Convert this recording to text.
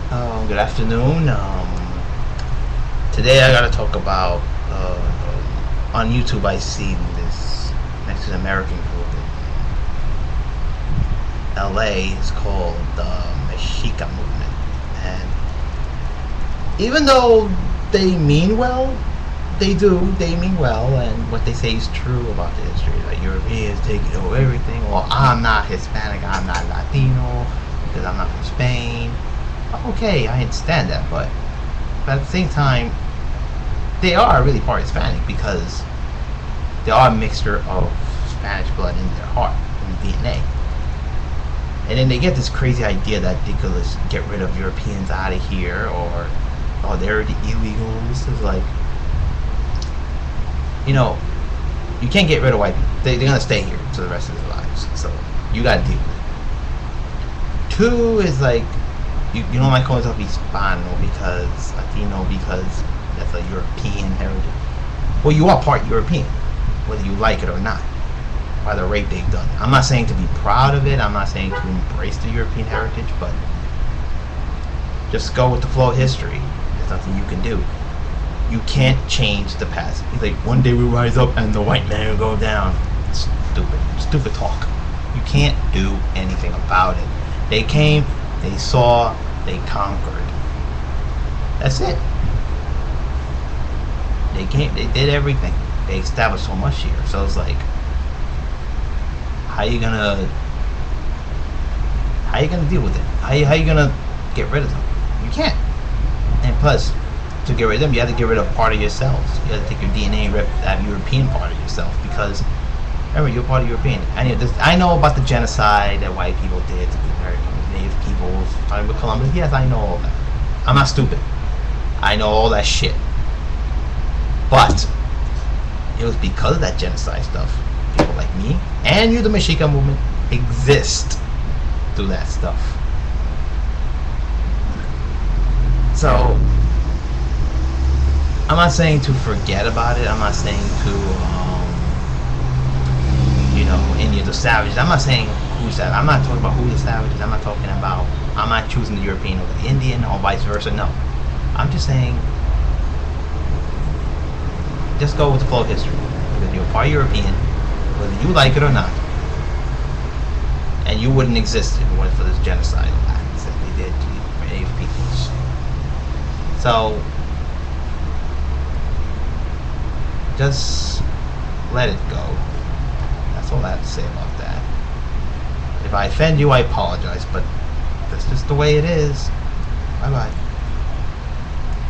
Good afternoon. Today I gotta talk about on YouTube. I see this Mexican American group in LA. It's called the Mexica Movement, and even though they mean well, they mean well, and what they say is true about the history. Like Europeans taking over everything. Well, I'm not Hispanic. I'm not Latino because I'm not from Spain. Okay, I understand that, but at the same time, they are really part Hispanic because they are a mixture of Spanish blood in their heart, in DNA. And then they get this crazy idea that they could just get rid of Europeans out of here, or oh, they're the illegals. It's like, you can't get rid of white people. They're gonna stay here for the rest of their lives. So you gotta deal with it. Two is like, you don't like calling yourself Hispano because Latino because that's a European heritage. Well, you are part European, whether you like it or not, by the rape they've done. I'm not saying to be proud of it. I'm not saying to embrace the European heritage, but just go with the flow of history. There's nothing you can do. You can't change the past. He's like, one day we rise up and the white man will go down. Stupid talk. You can't do anything about it. They came, they saw, they conquered. That's it. They came, they did everything. They established so much here. So it's like, how you gonna deal with it? How you gonna get rid of them? You can't. And plus, to get rid of them, you have to get rid of part of yourselves. You have to take your DNA and rip that European part of yourself, because remember, you're part of European. I know about the genocide that white people did to the Americans, Native peoples, talking about Columbus. Yes, I know all that. I'm not stupid. I know all that shit. But it was because of that genocide stuff. People like me and you, the Mexica movement, exist through that stuff. So I'm not saying to forget about it. I'm not saying to any of the savages. I'm not saying who's that. I'm not talking about who the savages. I'm not choosing the European over the Indian or vice versa. No. I'm just saying, just go with the flow of history. Because you're part European, whether you like it or not. And you wouldn't exist if it weren't for this genocide acts that they did to the native peoples. So just let it go. That's all I have to say about that. If I offend you, I apologize, but that's just the way it is. Bye bye.